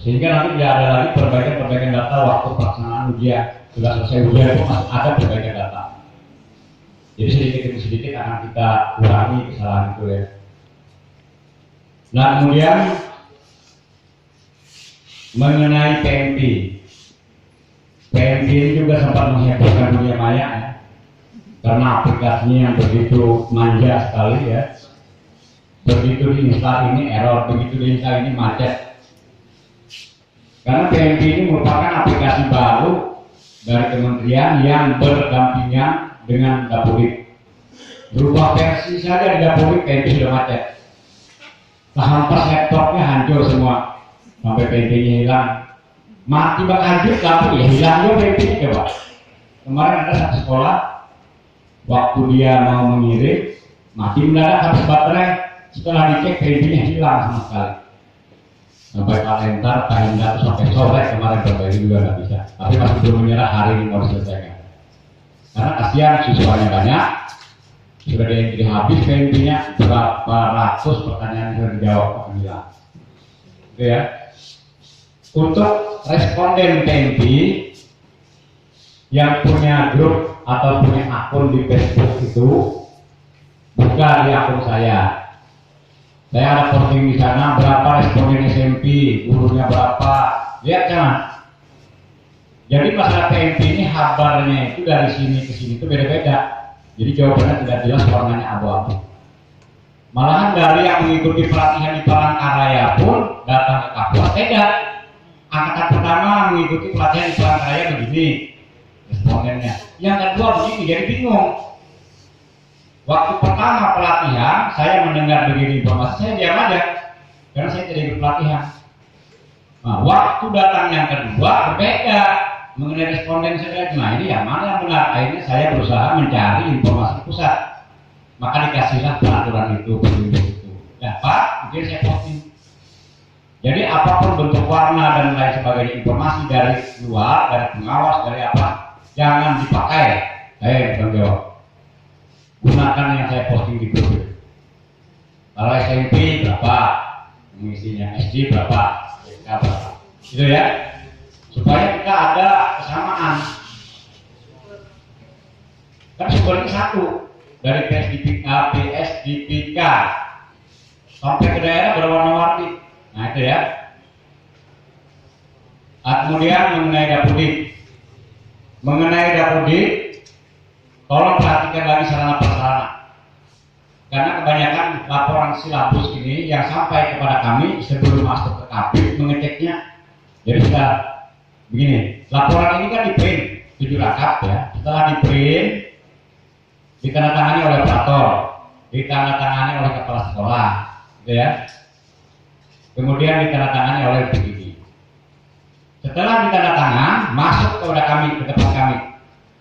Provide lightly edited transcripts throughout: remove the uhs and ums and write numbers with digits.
Sehingga nanti tidak ada lagi perbaikan data waktu pelaksanaan ujian. Sudah selesai ujian itu masih ada perbaikan data. Jadi sedikit demi sedikit akan kita kurangi kesalahan itu ya. Nah kemudian mengenai PMP. PMP ini juga sempat menghebohkan dunia maya ya. Karena aplikasinya yang begitu manja sekali ya. Begitu diinstal ini error, begitu diinstal ini macet. Karena PMP ini merupakan aplikasi baru dari kementerian yang berdampingan dengan Dapodik. Berubah versi saja di Dapodik PMP sudah macet. Hampir laptopnya hancur semua, sampai PMP-nya hilang. Mati bak hancur, tapi ya hilang juga PMP-nya coba. Kemarin ada satu sekolah, waktu dia mau mengirim, mati mendadak habis baterai. Setelah dicek PMP-nya hilang sama sekali. Sampai kalender, terus sampai sore kemarin perbaiki juga nggak bisa. Tapi masih belum menyerah, hari ini mau diselesaikan. Karena kasihan siswanya banyak, sudah jadi habis PMP-nya, berapa ratus pertanyaan yang sudah dijawab alhamdulillah. Oke ya. Untuk responden PMP yang punya grup atau punya akun di Facebook itu, buka di akun saya. Saya ada posting di sana berapa responden SMP, gurunya berapa, lihat kan. Jadi masalah PMP ini kabarnya itu dari sini ke sini itu beda-beda. Jadi jawabannya tidak jelas, warnanya abu-abu. Malahan dari yang mengikuti pelatihan di Palangkaraya pun datang ke Kapuas beda. Angkatan pertama mengikuti pelatihan di Palangkaraya begini respondennya, yang kedua begini, jadi bingung. Waktu pertama pelatihan saya mendengar begini informasi, saya diam aja karena saya tidak ikut pelatihan. Nah, waktu datang yang kedua berbeda mengenai responden saya. Nah ini yang mana yang benar? Akhirnya saya berusaha mencari informasi pusat, maka dikasihlah peraturan itu, itu. Ya Pak, mungkin saya posting. Jadi apapun bentuk warna dan lain sebagainya informasi dari luar, dari pengawas, dari apa, jangan dipakai. Saya bertanggung jawab. Gunakan yang saya posting di grup. Kalau SMP berapa, mengisinya SD berapa, SK berapa, gitu ya. Supaya kita ada kesamaan. Kan sumbernya satu dari PSDPK sampai ke daerah berwarna-warni. Nah itu ya. Kemudian mengenai Dapodik. Mengenai Dapodik, tolong perhatikan lagi sarana prasarana. Karena kebanyakan laporan silabus ini yang sampai kepada kami sebelum masuk ke Kapit mengeceknya. Jadi sudah begini, laporan ini kan di print 7 rakap ya. Setelah di print, ditandatangani oleh operator, ditandatangani oleh kepala sekolah, gitu ya. Kemudian ditandatangani oleh PDD. Setelah ditandatangan, masuk kepada kami, ke tempat kami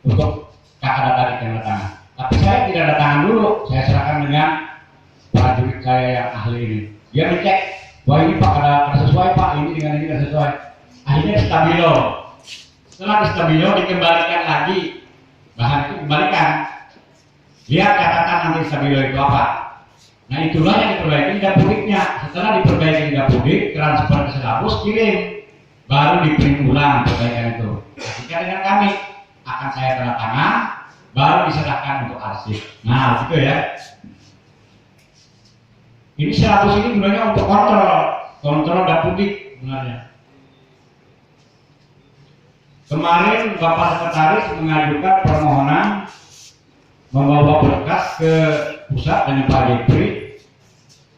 untuk kakak data ditandatangan. Tapi saya tidak datangan dulu, saya serahkan dengan prajurit saya yang ahli ini. Dia ngecek, wah ini Pak ada sesuai Pak, ini dengan ini tidak sesuai. Akhirnya stabilo. Setelah di stabilo dikembalikan lagi, bahan itu dikembalikan. Lihat catatan nanti stabilo itu apa. Nah itulah yang diperbaiki Dapodiknya. Setelah diperbaiki Dapodik, transfer ke silabus, kirim. Baru diprint ulang perbaikan itu. Jika dengan kami akan saya tanda tangan, baru diserahkan untuk arsip. Nah gitu ya. Ini silabus ini gunanya untuk kontrol Dapodik sebenarnya. Kemarin Bapak Sekretaris mengajukan permohonan membawa berkas ke pusat dengan Pak Jepri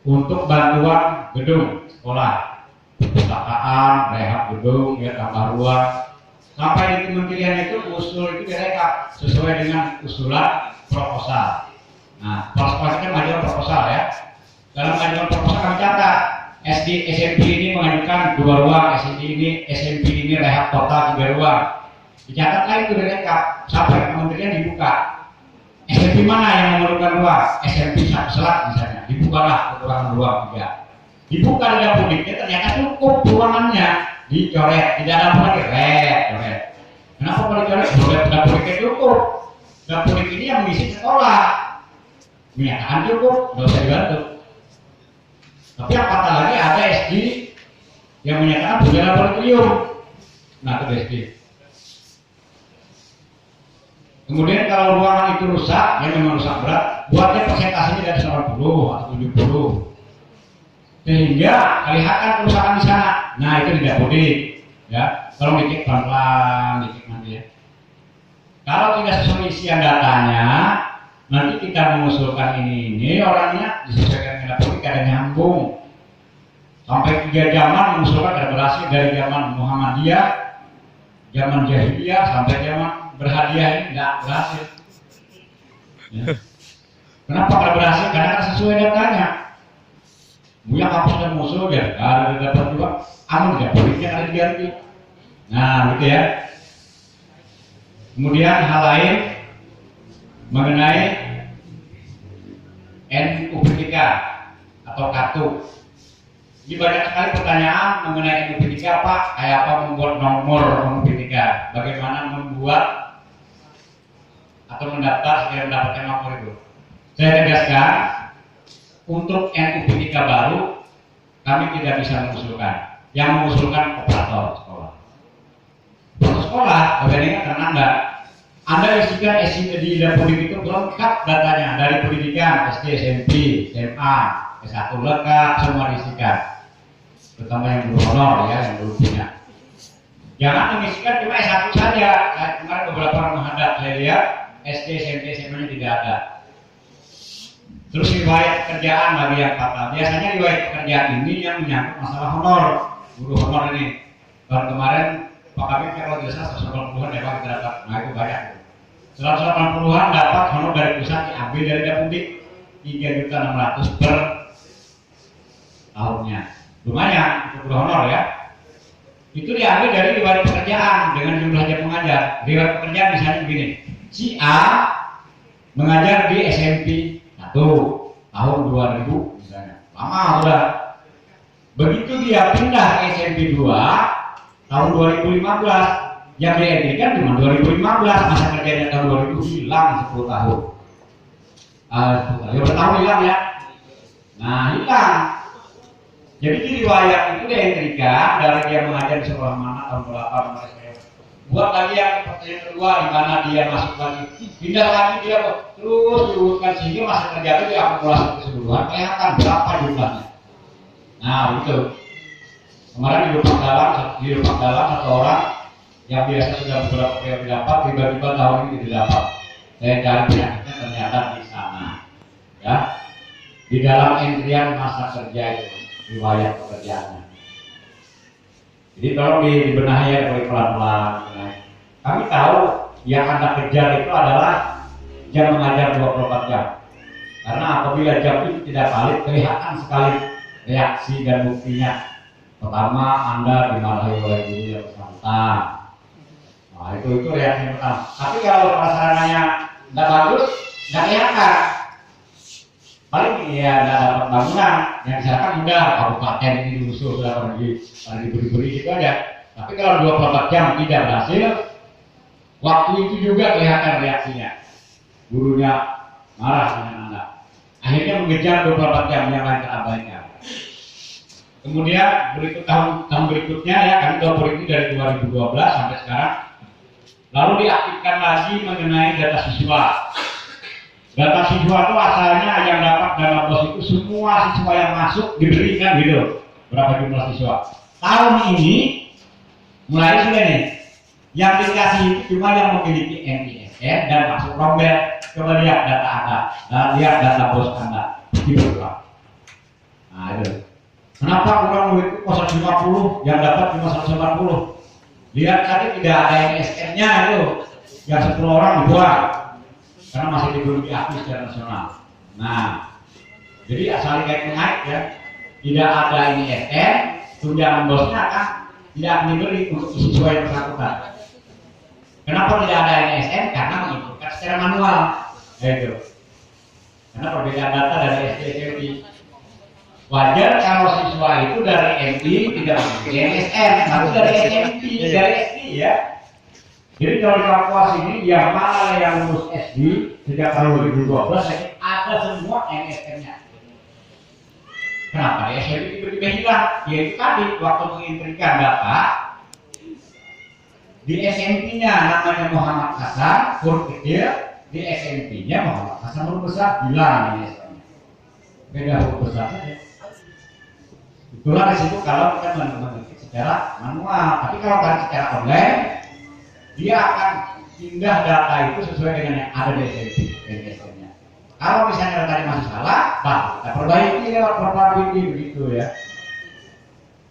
untuk bantuan gedung sekolah, perpustakaan, rehab gedung, ya tambah ruang. Sampai di kementerian itu usul itu direkap sesuai dengan usulan proposal. Nah, proposal kan majuan proposal ya. Dalam majuan proposal kami catat SD SMP ini mengajukan 2 ruang, SMP ini rehab total 3 ruang. Dicatatlah itu direkap sampai kementerian dibuka. SMP mana yang memerlukan ruang? SMP Selat misalnya, dibukalah kekurangan ruang 3. Dibuka di Dapodiknya ternyata cukup ruangannya, dicoret, tidak ada apa lagi, coret. Kenapa kalau dicoret? Dapodiknya cukup. Dapodik ini yang mengisi sekolah, menyatakan cukup, nggak usah dibantu. Tapi apatah lagi ada SD yang menyatakan bukan laboratorium. Nah, itu SD. Kemudian kalau ruangan itu rusak, yang memang rusak berat, buatnya persentasenya dari 80 atau 70. Sehingga kelihatan kerusakan di sana. Nah, itu tidak boleh. Ya, tolong dicek pelan-pelan, dicek nanti ya. Kalau tidak sesuai isian datanya, nanti kita mengusulkan ini orangnya disesuaikan dengan politik ada nyambung. Sampai 3 zaman mengusulkan ada berhasil dari zaman Muhammadiyah, zaman Jahiliyah sampai zaman berhadiah ini tidak berhasil. Ya. Kenapa tidak berhasil? Karena kan sesuai datanya. Buya kampus dan musuh ya, ada dapat juga. Amun tidak politiknya ada diganti. Nah, gitu ya. Kemudian hal lain mengenai NUP3 atau kartu. Ini banyak sekali pertanyaan mengenai NUP3 Pak, kayak apa membuat nomor NUP3, bagaimana membuat atau mendaftar sehingga mendapatkan nomor itu. Saya tegaskan, untuk NUP3 baru kami tidak bisa mengusulkan. Yang mengusulkan operator sekolah. Untuk sekolah, bagaimana dengan Anda isikan di Dapodik itu lengkap datanya dari pendidikan SD, SMP, SMA, S1 lengkap semua diisikan. Terutama yang belum honor ya, yang belum punya. Jangan mengisikan cuma S1 saja. Kemarin beberapa orang menghadap saya lihat SD, SMP, SMA-nya tidak ada. Terus riwayat pekerjaan bagi yang fatal. Biasanya riwayat pekerjaan ini yang menyangkut masalah honor, guru honor ini. Tahun kemarin Pak Kabit kalau tidak salah 180-an ya Pak kita dapat, nah itu banyak. 180-an dapat honor dari pusat diambil dari Dapodik 3.600.000 per tahunnya. Lumayan untuk guru honor ya. Itu diambil dari riwayat pekerjaan dengan jumlah jam mengajar. Riwayat pekerjaan misalnya begini, si A mengajar di SMP 1 tahun 2000 misalnya, lama sudah. Begitu dia pindah ke SMP 2 tahun 2015, yang diedikan cuma 2015, masa kerjanya tahun 2000 hilang 10 tahun. 10 tahun hilang ya. Nah hilang. Jadi di riwayat itu diedikan dari dia mengajar di sekolah mana tahun berapa mana saya. Buat lagi yang pertanyaan kedua di mana dia masuk lagi, pindah lagi dia terus diurutkan sehingga masa kerja itu diakumulasi keseluruhan kelihatan berapa jumlahnya. Nah itu. Kemarin di Depak Dalam satu orang yang biasa sudah beberapa kali didapat, tiba-tiba tahun ini tidak dapat. Saya cari penyakitnya ternyata di sana, ya, di dalam entrian masa kerja itu, riwayat pekerjaannya. Jadi tolong dibenahi ya pelan-pelan. Kami tahu yang Anda kejar itu adalah jam mengajar 24 jam. Karena apabila jam itu tidak valid, kelihatan sekali reaksi dan buktinya. Pertama, Anda dimarahi oleh guru yang bersangkutan. Nah, itu reaksi yang pertama. Tapi kalau prasarananya tidak bagus, tidak kelihatan. Paling ya tidak dapat bangunan. Yang misalkan mudah, kabupaten ini diusul sudah pada diberi-beri gitu aja. Tapi kalau 24 jam tidak berhasil, waktu itu juga kelihatan reaksinya. Gurunya marah dengan Anda. Akhirnya mengejar 24 jam yang lain terabaikan. Kemudian tahun berikutnya ya, kami tahu ini dari 2012 sampai sekarang. Lalu diaktifkan lagi mengenai data siswa. Data siswa itu asalnya yang dapat dana bos itu semua siswa yang masuk diberikan gitu. Berapa jumlah siswa? Tahun ini mulai sudah nih. Yang dikasih itu cuma yang memiliki NISN dan masuk rombel. Coba lihat data Anda, lihat data bos Anda. Gitu Pak. Nah itu. Kenapa kurang itu 150 yang dapat cuma 140? Lihat tadi tidak ada NSN-nya itu, yang 10 orang dibuang karena masih belum diakui secara nasional. Nah, jadi asal kayak naik ya, tidak ada NSN, tunjangan bosnya kan tidak akan diberi untuk siswa yang bersangkutan. Kenapa tidak ada NSN? Karena menginputkan secara manual, itu. Karena perbedaan data dari SD SMP. Wajar kalau siswa itu dari MI tidak memiliki NSN, tapi dari SMP, dari SD ya. Jadi kalau di Papua sini yang mana yang lulus SD sejak tahun 2012 ada semua NSN-nya. Kenapa di SMP tiba-tiba hilang? Ya itu tadi waktu menginputkan data di SMP-nya namanya Muhammad Hasan huruf kecil, di SMP-nya Muhammad Hasan huruf besar, hilang ini SMP-nya. Beda huruf besar saja. Itulah risiko kalau kita mengetik secara manual. Tapi kalau kan secara online, dia akan pindah data itu sesuai dengan yang ada di SMP-nya. Kalau misalnya datanya masih salah, bah kita perbaiki lewat probability begitu ya.